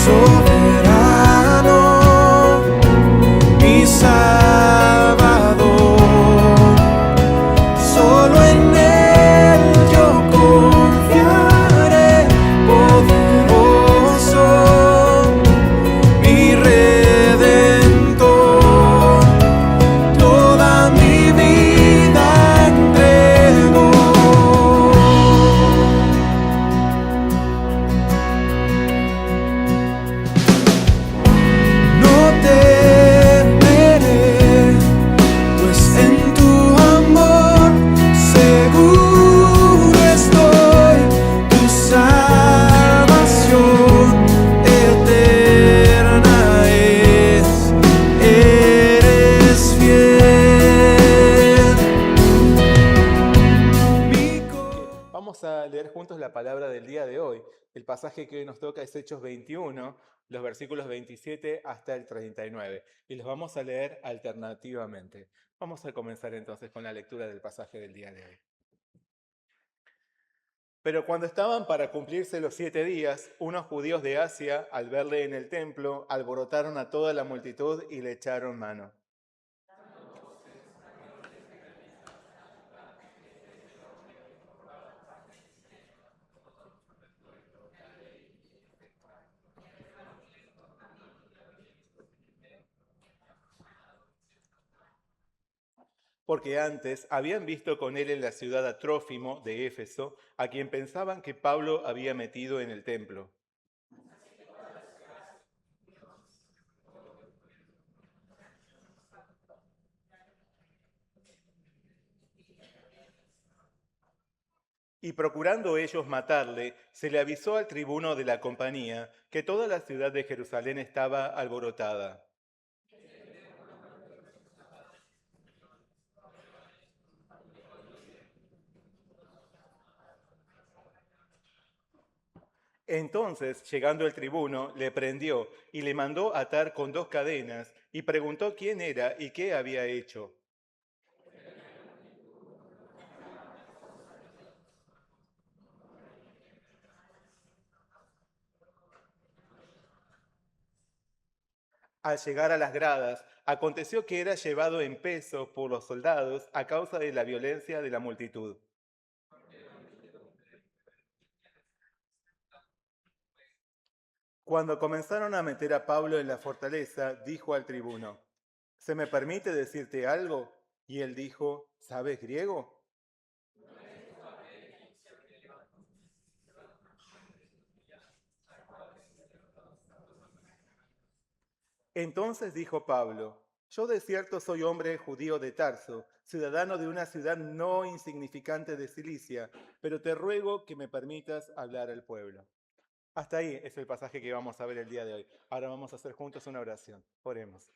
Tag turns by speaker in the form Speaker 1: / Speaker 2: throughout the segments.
Speaker 1: soberano, mi Salvador. Solo en Él yo confiaré, poderoso, mi Redentor. Toda mi vida entrego. No temeré, pues en tu amor seguro estoy. Tu salvación eterna es, eres fiel.
Speaker 2: Vamos a leer juntos la palabra del día de hoy. El pasaje que hoy nos toca es Hechos 21, los versículos 27 hasta el 39. Y los vamos a leer alternativamente. Vamos a comenzar entonces con la lectura del pasaje del día de hoy. Pero cuando estaban para cumplirse los 7 días, unos judíos de Asia, al verle en el templo, alborotaron a toda la multitud y le echaron mano. Porque antes habían visto con él en la ciudad a Trófimo de Éfeso, a quien pensaban que Pablo había metido en el templo. Y procurando ellos matarle, se le avisó al tribuno de la compañía que toda la ciudad de Jerusalén estaba alborotada. Entonces, llegando el tribuno, le prendió y le mandó atar con 2 cadenas y preguntó quién era y qué había hecho. Al llegar a las gradas, aconteció que era llevado en peso por los soldados a causa de la violencia de la multitud. Cuando comenzaron a meter a Pablo en la fortaleza, dijo al tribuno: ¿se me permite decirte algo? Y él dijo: ¿sabes griego? Entonces dijo Pablo: yo de cierto soy hombre judío de Tarso, ciudadano de una ciudad no insignificante de Cilicia, pero te ruego que me permitas hablar al pueblo. Hasta ahí es el pasaje que vamos a ver el día de hoy. Ahora vamos a hacer juntos una oración. Oremos.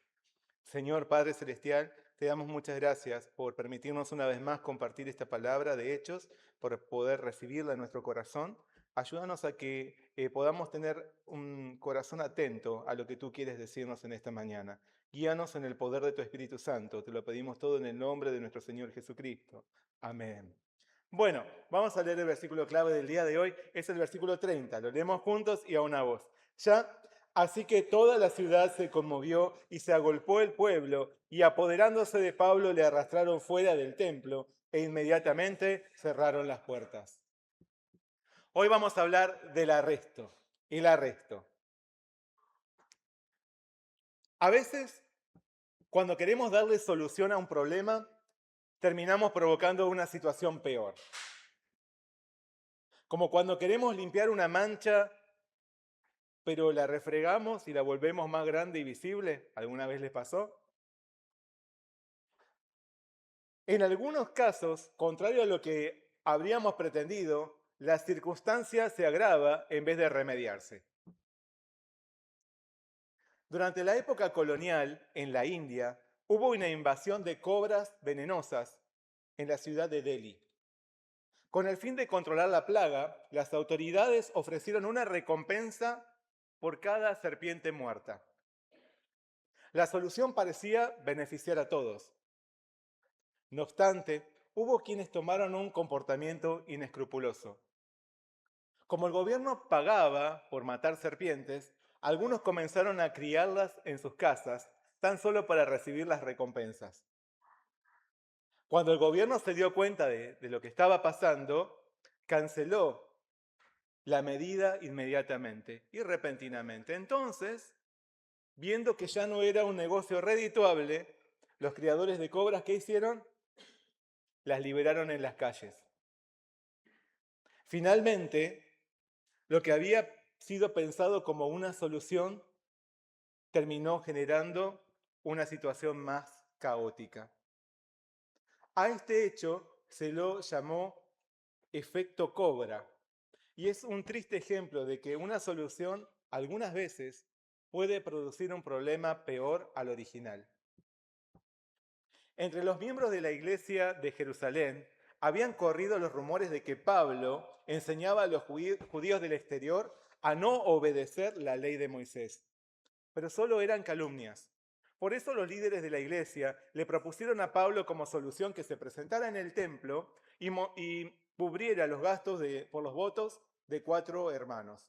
Speaker 2: Señor Padre Celestial, te damos muchas gracias por permitirnos una vez más compartir esta palabra de hechos, por poder recibirla en nuestro corazón. Ayúdanos a que podamos tener un corazón atento a lo que tú quieres decirnos en esta mañana. Guíanos en el poder de tu Espíritu Santo. Te lo pedimos todo en el nombre de nuestro Señor Jesucristo. Amén. Bueno, vamos a leer el versículo clave del día de hoy. Es el versículo 30. Lo leemos juntos y a una voz. Ya. Así que toda la ciudad se conmovió y se agolpó el pueblo, y apoderándose de Pablo le arrastraron fuera del templo e inmediatamente cerraron las puertas. Hoy vamos a hablar del arresto. El arresto. A veces, cuando queremos darle solución a un problema, terminamos provocando una situación peor. Como cuando queremos limpiar una mancha, pero la refregamos y la volvemos más grande y visible. ¿Alguna vez les pasó? En algunos casos, contrario a lo que habríamos pretendido, la circunstancia se agrava en vez de remediarse. Durante la época colonial, en la India, hubo una invasión de cobras venenosas en la ciudad de Delhi. Con el fin de controlar la plaga, las autoridades ofrecieron una recompensa por cada serpiente muerta. La solución parecía beneficiar a todos. No obstante, hubo quienes tomaron un comportamiento inescrupuloso. Como el gobierno pagaba por matar serpientes, algunos comenzaron a criarlas en sus casas, tan solo para recibir las recompensas. Cuando el gobierno se dio cuenta de lo que estaba pasando, canceló la medida inmediatamente y repentinamente. Entonces, viendo que ya no era un negocio redituable, los criadores de cobras, ¿qué hicieron? Las liberaron en las calles. Finalmente, lo que había sido pensado como una solución terminó generando una situación más caótica. A este hecho se lo llamó efecto cobra y es un triste ejemplo de que una solución algunas veces puede producir un problema peor al original. Entre los miembros de la iglesia de Jerusalén habían corrido los rumores de que Pablo enseñaba a los judíos del exterior a no obedecer la ley de Moisés, pero solo eran calumnias. Por eso los líderes de la iglesia le propusieron a Pablo como solución que se presentara en el templo y cubriera los gastos por los votos de 4 hermanos.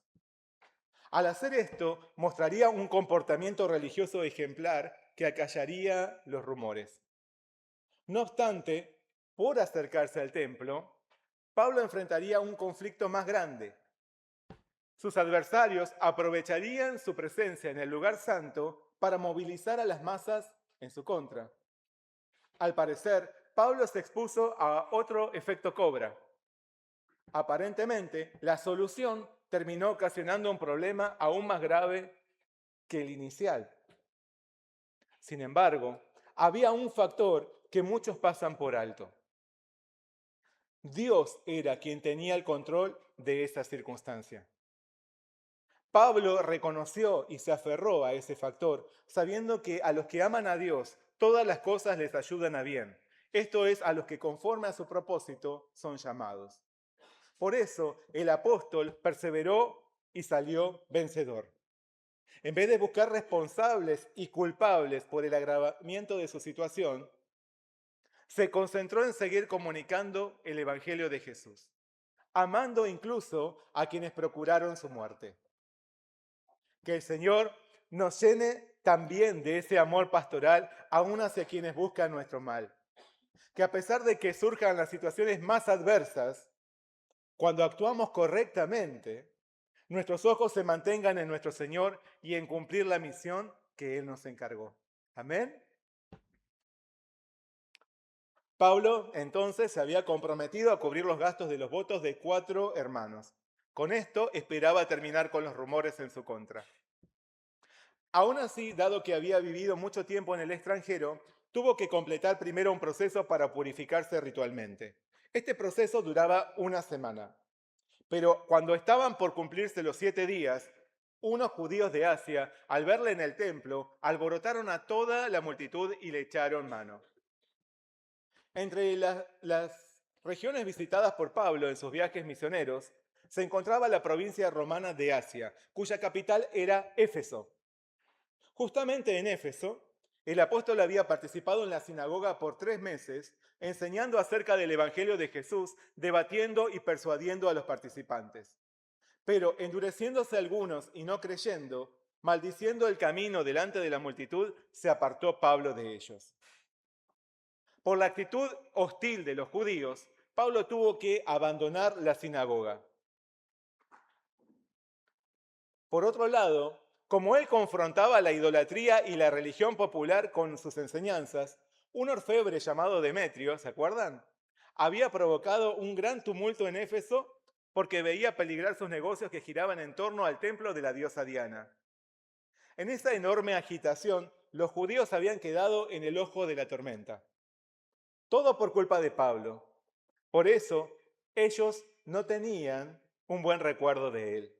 Speaker 2: Al hacer esto, mostraría un comportamiento religioso ejemplar que acallaría los rumores. No obstante, por acercarse al templo, Pablo enfrentaría un conflicto más grande. Sus adversarios aprovecharían su presencia en el lugar santo para movilizar a las masas en su contra. Al parecer, Pablo se expuso a otro efecto cobra. Aparentemente, la solución terminó ocasionando un problema aún más grave que el inicial. Sin embargo, había un factor que muchos pasan por alto. Dios era quien tenía el control de esa circunstancia. Pablo reconoció y se aferró a ese factor, sabiendo que a los que aman a Dios, todas las cosas les ayudan a bien. Esto es, a los que conforme a su propósito son llamados. Por eso el apóstol perseveró y salió vencedor. En vez de buscar responsables y culpables por el agravamiento de su situación, se concentró en seguir comunicando el Evangelio de Jesús, amando incluso a quienes procuraron su muerte. Que el Señor nos llene también de ese amor pastoral aún hacia quienes buscan nuestro mal. Que a pesar de que surjan las situaciones más adversas, cuando actuamos correctamente, nuestros ojos se mantengan en nuestro Señor y en cumplir la misión que Él nos encargó. Amén. Pablo entonces se había comprometido a cubrir los gastos de los votos de 4 hermanos. Con esto esperaba terminar con los rumores en su contra. Aún así, dado que había vivido mucho tiempo en el extranjero, tuvo que completar primero un proceso para purificarse ritualmente. Este proceso duraba una semana. Pero cuando estaban por cumplirse los 7 días, unos judíos de Asia, al verle en el templo, alborotaron a toda la multitud y le echaron mano. Entre las regiones visitadas por Pablo en sus viajes misioneros, se encontraba la provincia romana de Asia, cuya capital era Éfeso. Justamente en Éfeso, el apóstol había participado en la sinagoga por 3 meses, enseñando acerca del Evangelio de Jesús, debatiendo y persuadiendo a los participantes. Pero endureciéndose algunos y no creyendo, maldiciendo el camino delante de la multitud, se apartó Pablo de ellos. Por la actitud hostil de los judíos, Pablo tuvo que abandonar la sinagoga. Por otro lado, como él confrontaba la idolatría y la religión popular con sus enseñanzas, un orfebre llamado Demetrio, ¿se acuerdan? Había provocado un gran tumulto en Éfeso porque veía peligrar sus negocios que giraban en torno al templo de la diosa Diana. En esa enorme agitación, los judíos habían quedado en el ojo de la tormenta. Todo por culpa de Pablo. Por eso, ellos no tenían un buen recuerdo de él.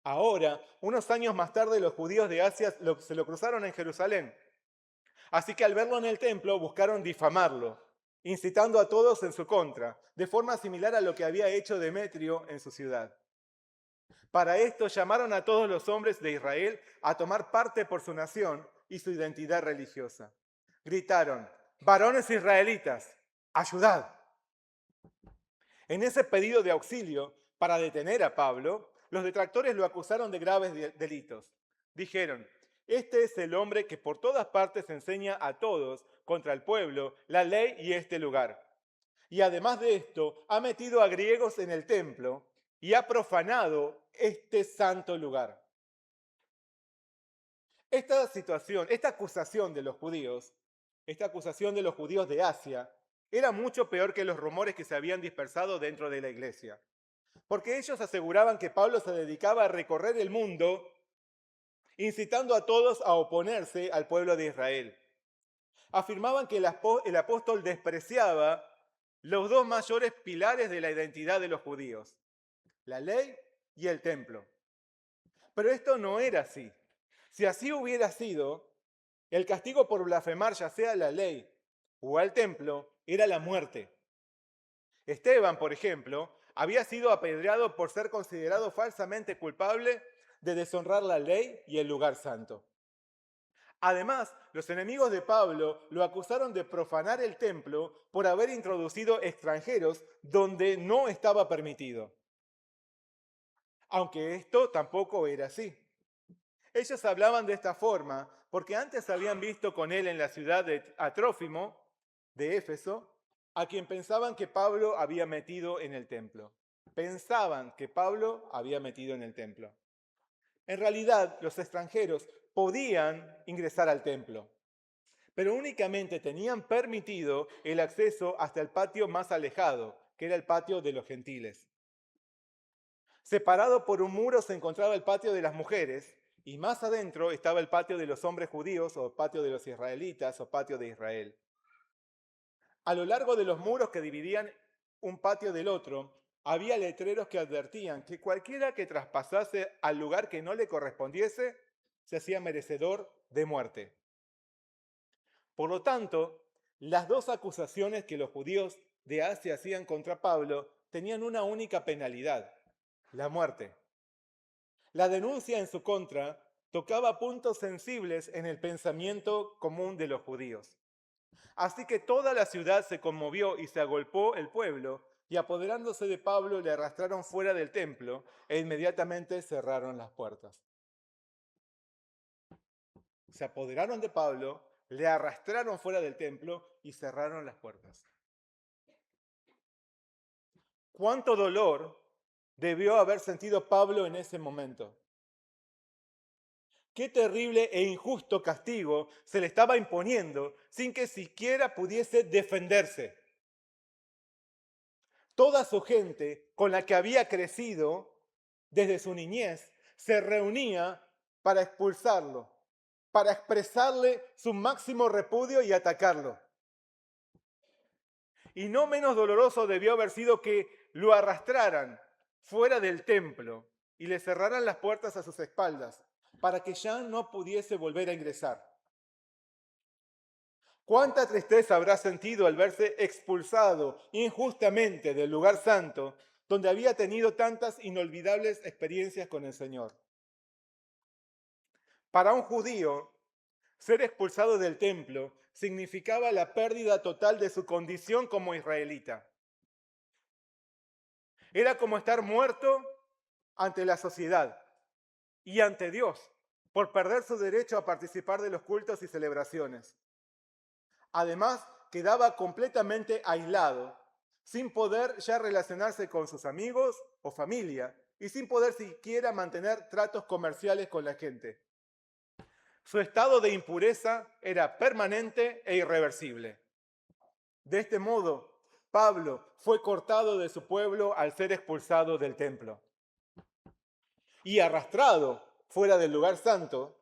Speaker 2: Ahora, unos años más tarde, los judíos de Asia se lo cruzaron en Jerusalén. Así que al verlo en el templo, buscaron difamarlo, incitando a todos en su contra, de forma similar a lo que había hecho Demetrio en su ciudad. Para esto llamaron a todos los hombres de Israel a tomar parte por su nación y su identidad religiosa. Gritaron: varones israelitas, ayudad. En ese pedido de auxilio para detener a Pablo, los detractores lo acusaron de graves delitos. Dijeron, este es el hombre que por todas partes enseña a todos contra el pueblo, la ley y este lugar. Y además de esto, ha metido a griegos en el templo y ha profanado este santo lugar. Esta situación, esta acusación de los judíos, esta acusación de los judíos de Asia, era mucho peor que los rumores que se habían dispersado dentro de la iglesia. Porque ellos aseguraban que Pablo se dedicaba a recorrer el mundo, incitando a todos a oponerse al pueblo de Israel. Afirmaban que el apóstol despreciaba los dos mayores pilares de la identidad de los judíos, la ley y el templo. Pero esto no era así. Si así hubiera sido, el castigo por blasfemar ya sea la ley o al templo era la muerte. Esteban, por ejemplo, había sido apedreado por ser considerado falsamente culpable de deshonrar la ley y el lugar santo. Además, los enemigos de Pablo lo acusaron de profanar el templo por haber introducido extranjeros donde no estaba permitido. Aunque esto tampoco era así. Ellos hablaban de esta forma porque antes habían visto con él en la ciudad de Atrófimo, de Éfeso, a quien pensaban que Pablo había metido en el templo. Pensaban que Pablo había metido en el templo. En realidad, los extranjeros podían ingresar al templo, pero únicamente tenían permitido el acceso hasta el patio más alejado, que era el patio de los gentiles. Separado por un muro se encontraba el patio de las mujeres, y más adentro estaba el patio de los hombres judíos, o patio de los israelitas, o patio de Israel. A lo largo de los muros que dividían un patio del otro, había letreros que advertían que cualquiera que traspasase al lugar que no le correspondiese se hacía merecedor de muerte. Por lo tanto, las dos acusaciones que los judíos de Asia hacían contra Pablo tenían una única penalidad: la muerte. La denuncia en su contra tocaba puntos sensibles en el pensamiento común de los judíos. Así que toda la ciudad se conmovió y se agolpó el pueblo, y apoderándose de Pablo le arrastraron fuera del templo e inmediatamente cerraron las puertas. Se apoderaron de Pablo, le arrastraron fuera del templo y cerraron las puertas. ¿Cuánto dolor debió haber sentido Pablo en ese momento? Qué terrible e injusto castigo se le estaba imponiendo sin que siquiera pudiese defenderse. Toda su gente con la que había crecido desde su niñez se reunía para expulsarlo, para expresarle su máximo repudio y atacarlo. Y no menos doloroso debió haber sido que lo arrastraran fuera del templo y le cerraran las puertas a sus espaldas para que ya no pudiese volver a ingresar. ¿Cuánta tristeza habrá sentido al verse expulsado injustamente del lugar santo donde había tenido tantas inolvidables experiencias con el Señor? Para un judío, ser expulsado del templo significaba la pérdida total de su condición como israelita. Era como estar muerto ante la sociedad y ante Dios por perder su derecho a participar de los cultos y celebraciones. Además, quedaba completamente aislado, sin poder ya relacionarse con sus amigos o familia y sin poder siquiera mantener tratos comerciales con la gente. Su estado de impureza era permanente e irreversible. De este modo, Pablo fue cortado de su pueblo al ser expulsado del templo. Y arrastrado fuera del lugar santo,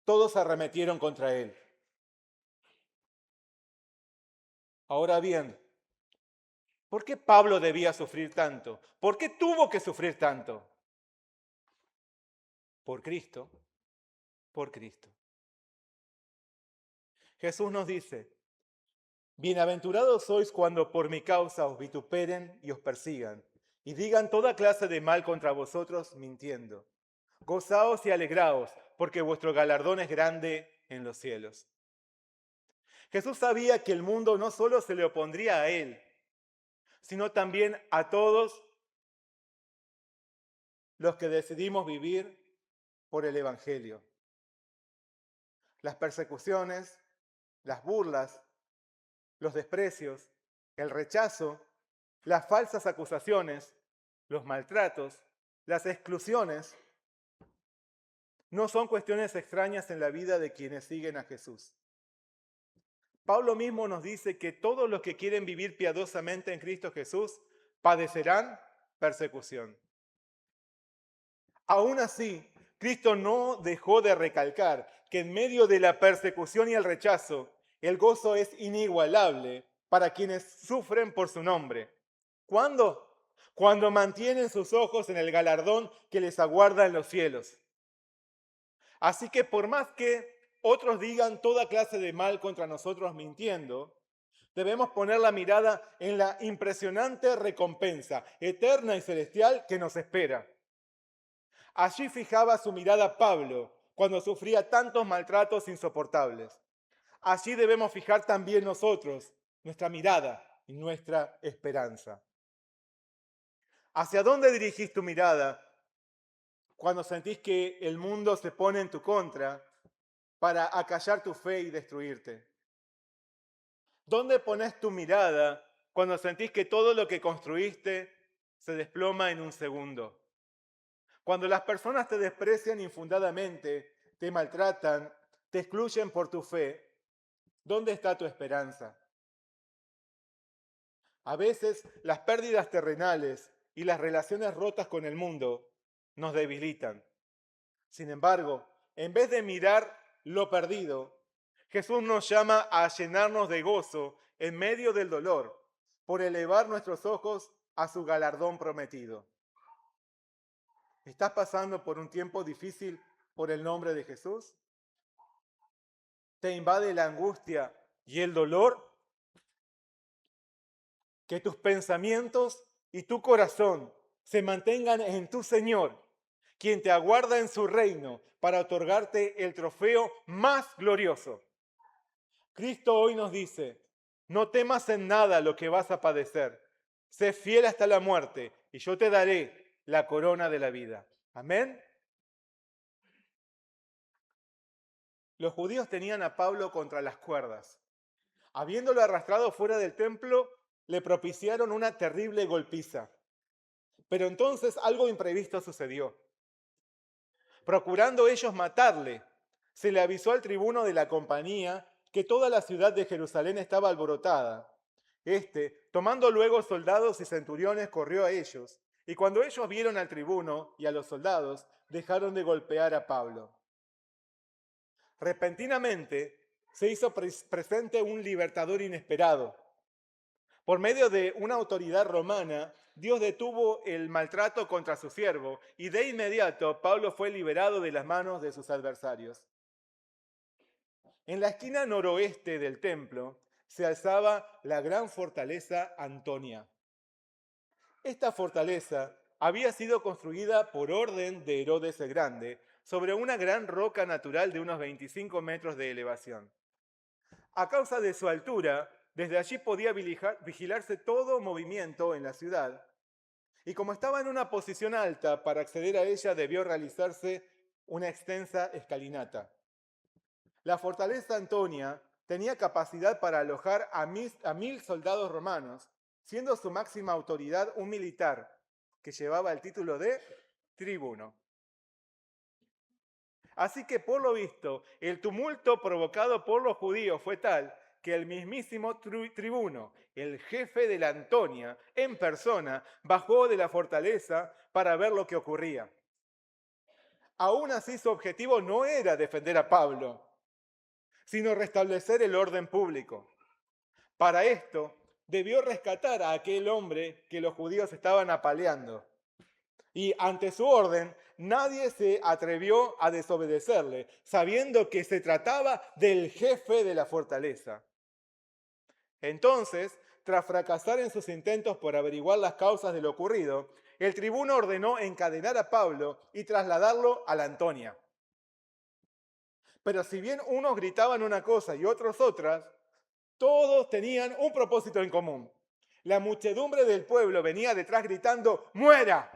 Speaker 2: todos arremetieron contra él. Ahora bien, ¿por qué Pablo debía sufrir tanto? ¿Por qué tuvo que sufrir tanto? Por Cristo, por Cristo. Jesús nos dice: bienaventurados sois cuando por mi causa os vituperen y os persigan, y digan toda clase de mal contra vosotros mintiendo. Gozaos y alegraos, porque vuestro galardón es grande en los cielos. Jesús sabía que el mundo no solo se le opondría a él, sino también a todos los que decidimos vivir por el Evangelio. Las persecuciones, las burlas, los desprecios, el rechazo, las falsas acusaciones, los maltratos, las exclusiones, no son cuestiones extrañas en la vida de quienes siguen a Jesús. Pablo mismo nos dice que todos los que quieren vivir piadosamente en Cristo Jesús padecerán persecución. Aún así, Cristo no dejó de recalcar que en medio de la persecución y el rechazo, el gozo es inigualable para quienes sufren por su nombre. ¿Cuándo? Cuando mantienen sus ojos en el galardón que les aguarda en los cielos. Así que por más que otros digan toda clase de mal contra nosotros mintiendo, debemos poner la mirada en la impresionante recompensa eterna y celestial que nos espera. Allí fijaba su mirada Pablo cuando sufría tantos maltratos insoportables. Allí debemos fijar también nosotros nuestra mirada y nuestra esperanza. ¿Hacia dónde dirigís tu mirada cuando sentís que el mundo se pone en tu contra para acallar tu fe y destruirte? ¿Dónde pones tu mirada cuando sentís que todo lo que construiste se desploma en un segundo? Cuando las personas te desprecian infundadamente, te maltratan, te excluyen por tu fe, ¿dónde está tu esperanza? A veces las pérdidas terrenales y las relaciones rotas con el mundo nos debilitan. Sin embargo, en vez de mirar lo perdido, Jesús nos llama a llenarnos de gozo en medio del dolor, por elevar nuestros ojos a su galardón prometido. ¿Estás pasando por un tiempo difícil por el nombre de Jesús? ¿Te invade la angustia y el dolor? Que tus pensamientos y tu corazón se mantengan en tu Señor, quien te aguarda en su reino para otorgarte el trofeo más glorioso. Cristo hoy nos dice, no temas en nada lo que vas a padecer. Sé fiel hasta la muerte y yo te daré la corona de la vida. Amén. Los judíos tenían a Pablo contra las cuerdas. Habiéndolo arrastrado fuera del templo, le propiciaron una terrible golpiza. Pero entonces algo imprevisto sucedió. Procurando ellos matarle, se le avisó al tribuno de la compañía que toda la ciudad de Jerusalén estaba alborotada. Tomando luego soldados y centuriones, corrió a ellos, y cuando ellos vieron al tribuno y a los soldados, dejaron de golpear a Pablo. Repentinamente se hizo presente un libertador inesperado. Por medio de una autoridad romana, Dios detuvo el maltrato contra su siervo y de inmediato Pablo fue liberado de las manos de sus adversarios. En la esquina noroeste del templo se alzaba la gran fortaleza Antonia. Esta fortaleza había sido construida por orden de Herodes el Grande sobre una gran roca natural de unos 25 metros de elevación. A causa de su altura, desde allí podía vigilarse todo movimiento en la ciudad. Y como estaba en una posición alta, para acceder a ella debió realizarse una extensa escalinata. La fortaleza Antonia tenía capacidad para alojar a 1000 soldados romanos, siendo su máxima autoridad un militar que llevaba el título de tribuno. Así que por lo visto, el tumulto provocado por los judíos fue tal que el mismísimo tribuno, el jefe de la Antonia, en persona, bajó de la fortaleza para ver lo que ocurría. Aún así, su objetivo no era defender a Pablo, sino restablecer el orden público. Para esto, debió rescatar a aquel hombre que los judíos estaban apaleando. Y ante su orden, nadie se atrevió a desobedecerle, sabiendo que se trataba del jefe de la fortaleza. Entonces, tras fracasar en sus intentos por averiguar las causas de lo ocurrido, el tribuno ordenó encadenar a Pablo y trasladarlo a la Antonia. Pero si bien unos gritaban una cosa y otros otras, todos tenían un propósito en común. La muchedumbre del pueblo venía detrás gritando, ¡muera!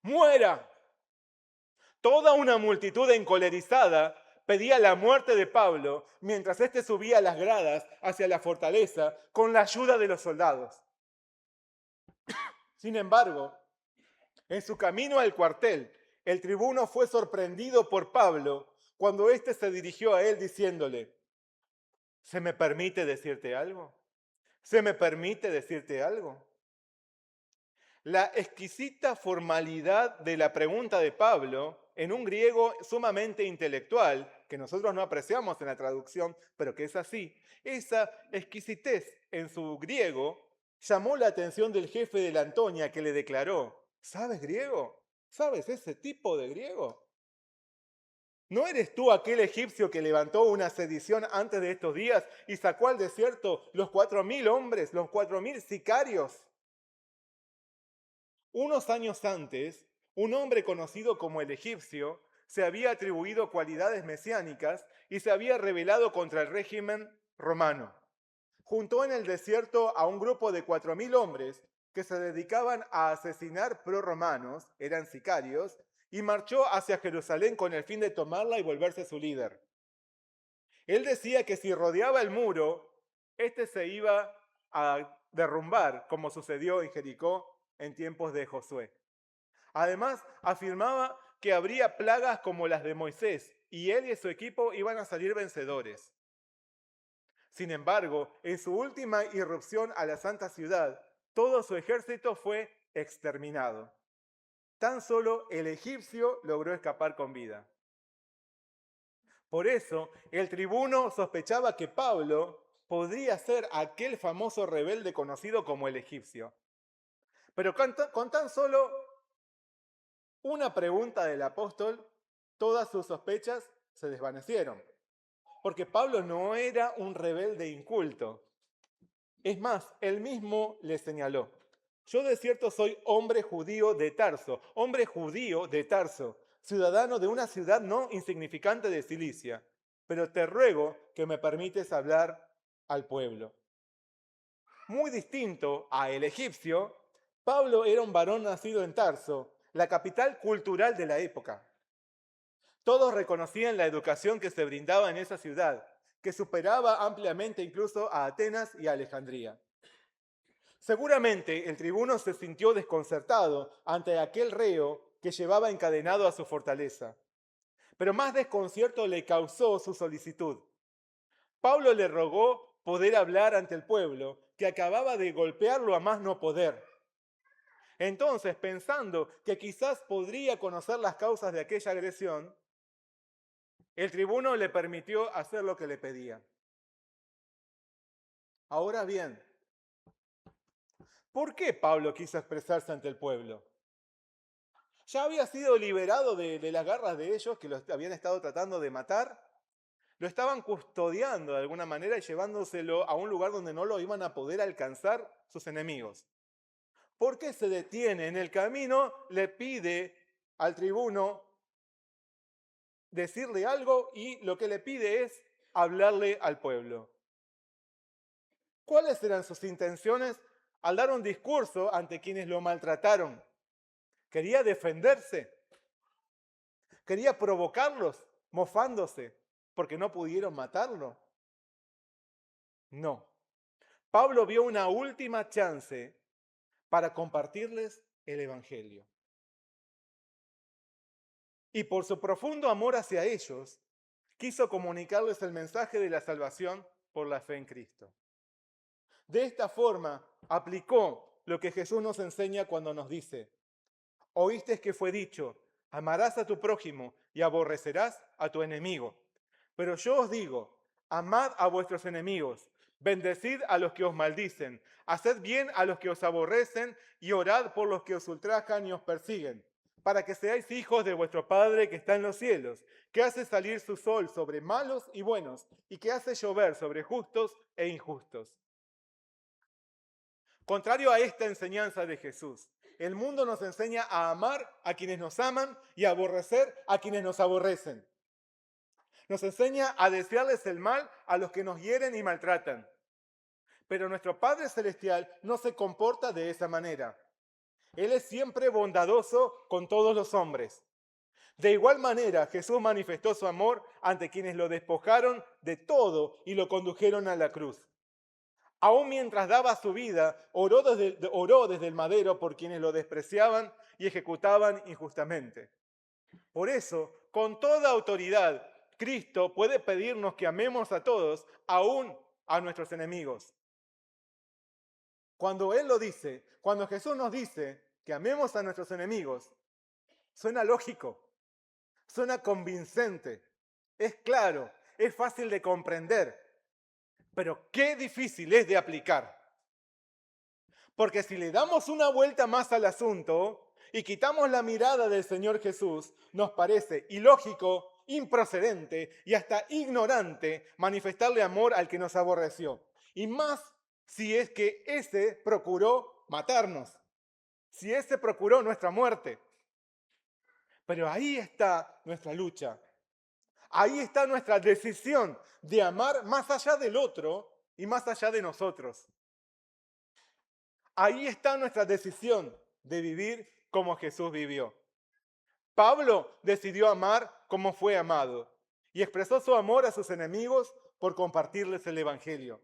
Speaker 2: ¡Muera! Toda una multitud encolerizada pedía la muerte de Pablo mientras éste subía las gradas hacia la fortaleza con la ayuda de los soldados. Sin embargo, en su camino al cuartel, el tribuno fue sorprendido por Pablo cuando éste se dirigió a él diciéndole: ¿se me permite decirte algo? ¿Se me permite decirte algo? La exquisita formalidad de la pregunta de Pablo, en un griego sumamente intelectual, que nosotros no apreciamos en la traducción, pero que es así, esa exquisitez en su griego llamó la atención del jefe de la Antonia, que le declaró: ¿sabes griego? ¿Sabes ese tipo de griego? ¿No eres tú aquel egipcio que levantó una sedición antes de estos días y sacó al desierto los 4.000 hombres, los 4.000 sicarios? Unos años antes, un hombre conocido como el egipcio se había atribuido cualidades mesiánicas y se había rebelado contra el régimen romano. Juntó en el desierto a un grupo de 4.000 hombres que se dedicaban a asesinar proromanos, eran sicarios, y marchó hacia Jerusalén con el fin de tomarla y volverse su líder. Él decía que si rodeaba el muro, este se iba a derrumbar, como sucedió en Jericó en tiempos de Josué. Además, afirmaba que habría plagas como las de Moisés y él y su equipo iban a salir vencedores. Sin embargo, en su última irrupción a la santa ciudad, todo su ejército fue exterminado. Tan solo el egipcio logró escapar con vida. Por eso, el tribuno sospechaba que Pablo podría ser aquel famoso rebelde conocido como el egipcio. Pero con tan solo una pregunta del apóstol, todas sus sospechas se desvanecieron. Porque Pablo no era un rebelde inculto. Es más, él mismo le señaló: yo de cierto soy hombre judío de Tarso, ciudadano de una ciudad no insignificante de Cilicia, pero te ruego que me permites hablar al pueblo. Muy distinto a el egipcio, Pablo era un varón nacido en Tarso, la capital cultural de la época. Todos reconocían la educación que se brindaba en esa ciudad, que superaba ampliamente incluso a Atenas y a Alejandría. Seguramente el tribuno se sintió desconcertado ante aquel reo que llevaba encadenado a su fortaleza. Pero más desconcierto le causó su solicitud. Pablo le rogó poder hablar ante el pueblo, que acababa de golpearlo a más no poder. Entonces, pensando que quizás podría conocer las causas de aquella agresión, el tribuno le permitió hacer lo que le pedía. Ahora bien, ¿por qué Pablo quiso expresarse ante el pueblo? Ya había sido liberado de las garras de ellos que lo habían estado tratando de matar. Lo estaban custodiando de alguna manera y llevándoselo a un lugar donde no lo iban a poder alcanzar sus enemigos. ¿Por qué se detiene en el camino? Le pide al tribuno decirle algo y lo que le pide es hablarle al pueblo. ¿Cuáles eran sus intenciones al dar un discurso ante quienes lo maltrataron? ¿Quería defenderse? ¿Quería provocarlos mofándose porque no pudieron matarlo? No. Pablo vio una última chance para compartirles el Evangelio. Y por su profundo amor hacia ellos, quiso comunicarles el mensaje de la salvación por la fe en Cristo. De esta forma, aplicó lo que Jesús nos enseña cuando nos dice: oíste que fue dicho, amarás a tu prójimo y aborrecerás a tu enemigo. Pero yo os digo, amad a vuestros enemigos, bendecid a los que os maldicen, haced bien a los que os aborrecen y orad por los que os ultrajan y os persiguen, para que seáis hijos de vuestro Padre que está en los cielos, que hace salir su sol sobre malos y buenos, y que hace llover sobre justos e injustos. Contrario a esta enseñanza de Jesús, el mundo nos enseña a amar a quienes nos aman y a aborrecer a quienes nos aborrecen. Nos enseña a desearles el mal a los que nos hieren y maltratan. Pero nuestro Padre Celestial no se comporta de esa manera. Él es siempre bondadoso con todos los hombres. De igual manera, Jesús manifestó su amor ante quienes lo despojaron de todo y lo condujeron a la cruz. Aún mientras daba su vida, oró desde el madero por quienes lo despreciaban y ejecutaban injustamente. Por eso, con toda autoridad, Cristo puede pedirnos que amemos a todos, aún a nuestros enemigos. Cuando Él lo dice, cuando Jesús nos dice que amemos a nuestros enemigos, suena lógico, suena convincente, es claro, es fácil de comprender, pero qué difícil es de aplicar. Porque si le damos una vuelta más al asunto y quitamos la mirada del Señor Jesús, nos parece ilógico, improcedente y hasta ignorante manifestarle amor al que nos aborreció. Y más si es que ese procuró matarnos, si ese procuró nuestra muerte. Pero ahí está nuestra lucha. Ahí está nuestra decisión de amar más allá del otro y más allá de nosotros. Ahí está nuestra decisión de vivir como Jesús vivió. Pablo decidió amar como fue amado y expresó su amor a sus enemigos por compartirles el Evangelio.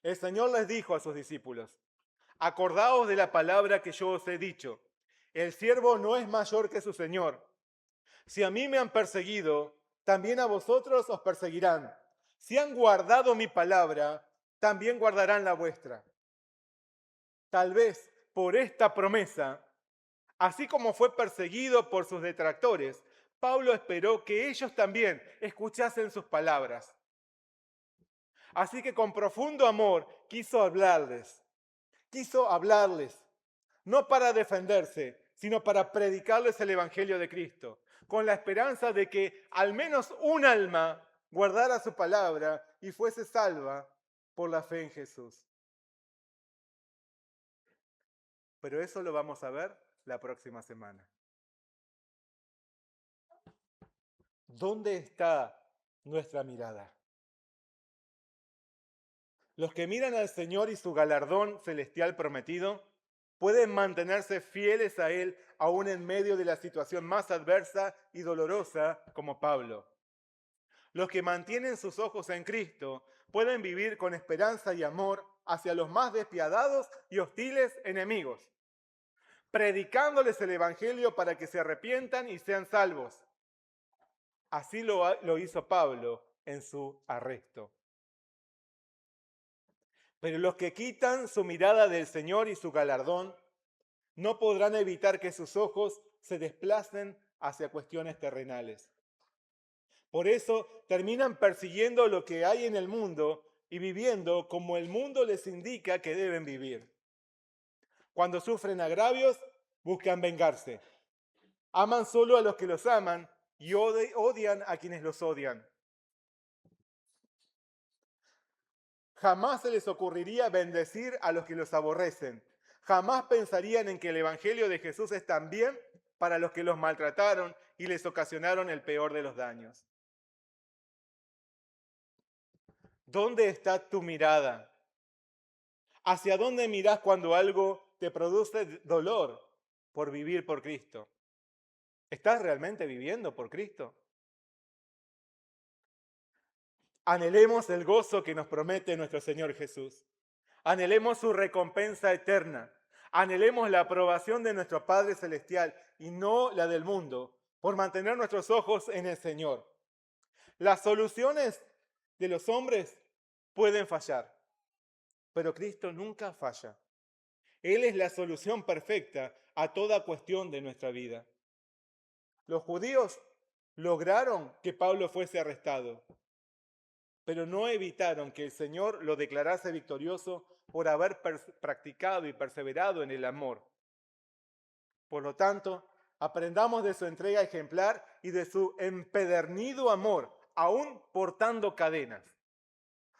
Speaker 2: El Señor les dijo a sus discípulos: acordaos de la palabra que yo os he dicho. El siervo no es mayor que su Señor. Si a mí me han perseguido, también a vosotros os perseguirán. Si han guardado mi palabra, también guardarán la vuestra. Tal vez por esta promesa, así como fue perseguido por sus detractores, Pablo esperó que ellos también escuchasen sus palabras. Así que con profundo amor quiso hablarles, no para defenderse, sino para predicarles el Evangelio de Cristo, con la esperanza de que al menos un alma guardara su palabra y fuese salva por la fe en Jesús. Pero eso lo vamos a ver la próxima semana. ¿Dónde está nuestra mirada? Los que miran al Señor y su galardón celestial prometido pueden mantenerse fieles a Él aún en medio de la situación más adversa y dolorosa como Pablo. Los que mantienen sus ojos en Cristo pueden vivir con esperanza y amor hacia los más despiadados y hostiles enemigos, predicándoles el Evangelio para que se arrepientan y sean salvos. Así lo hizo Pablo en su arresto. Pero los que quitan su mirada del Señor y su galardón no podrán evitar que sus ojos se desplacen hacia cuestiones terrenales. Por eso terminan persiguiendo lo que hay en el mundo y viviendo como el mundo les indica que deben vivir. Cuando sufren agravios, buscan vengarse. Aman solo a los que los aman y odian a quienes los odian. Jamás se les ocurriría bendecir a los que los aborrecen. Jamás pensarían en que el Evangelio de Jesús es también para los que los maltrataron y les ocasionaron el peor de los daños. ¿Dónde está tu mirada? ¿Hacia dónde mirás cuando algo te produce dolor por vivir por Cristo? ¿Estás realmente viviendo por Cristo? Anhelemos el gozo que nos promete nuestro Señor Jesús. Anhelemos su recompensa eterna. Anhelemos la aprobación de nuestro Padre Celestial y no la del mundo, por mantener nuestros ojos en el Señor. Las soluciones de los hombres pueden fallar, pero Cristo nunca falla. Él es la solución perfecta a toda cuestión de nuestra vida. Los judíos lograron que Pablo fuese arrestado, pero no evitaron que el Señor lo declarase victorioso por haber practicado y perseverado en el amor. Por lo tanto, aprendamos de su entrega ejemplar y de su empedernido amor, aún portando cadenas.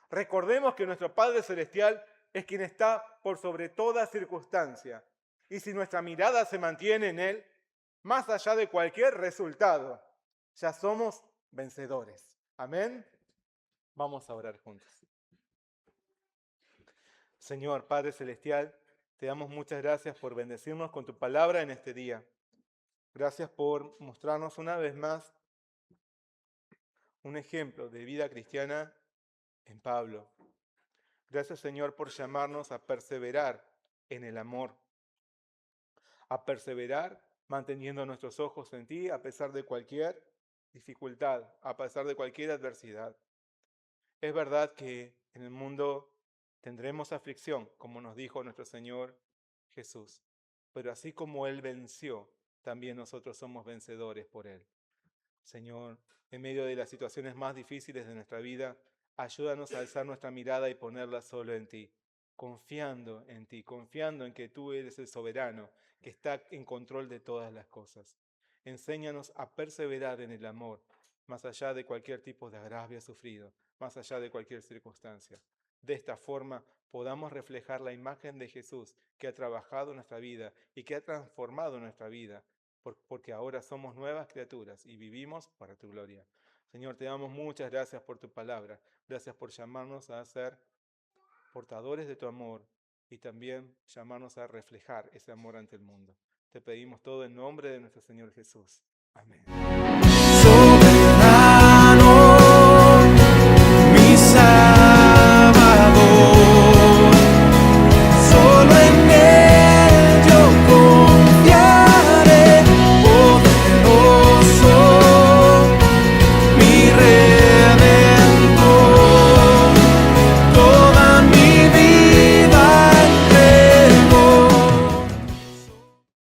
Speaker 2: Recordemos que nuestro Padre Celestial es quien está por sobre toda circunstancia. Y si nuestra mirada se mantiene en Él, más allá de cualquier resultado, ya somos vencedores. Amén. Vamos a orar juntos. Señor Padre Celestial, te damos muchas gracias por bendecirnos con tu palabra en este día. Gracias por mostrarnos una vez más un ejemplo de vida cristiana en Pablo. Gracias, Señor, por llamarnos a perseverar en el amor, a perseverar manteniendo nuestros ojos en ti a pesar de cualquier dificultad, a pesar de cualquier adversidad. Es verdad que en el mundo tendremos aflicción, como nos dijo nuestro Señor Jesús, pero así como Él venció, también nosotros somos vencedores por Él. Señor, en medio de las situaciones más difíciles de nuestra vida, ayúdanos a alzar nuestra mirada y ponerla solo en ti, confiando en ti, confiando en que tú eres el soberano, que está en control de todas las cosas. Enséñanos a perseverar en el amor, más allá de cualquier tipo de agravio sufrido, más allá de cualquier circunstancia. De esta forma podamos reflejar la imagen de Jesús que ha trabajado en nuestra vida y que ha transformado nuestra vida, porque ahora somos nuevas criaturas y vivimos para tu gloria. Señor, te damos muchas gracias por tu palabra. Gracias por llamarnos a ser portadores de tu amor y también llamarnos a reflejar ese amor ante el mundo. Te pedimos todo en nombre de nuestro Señor Jesús. Amén.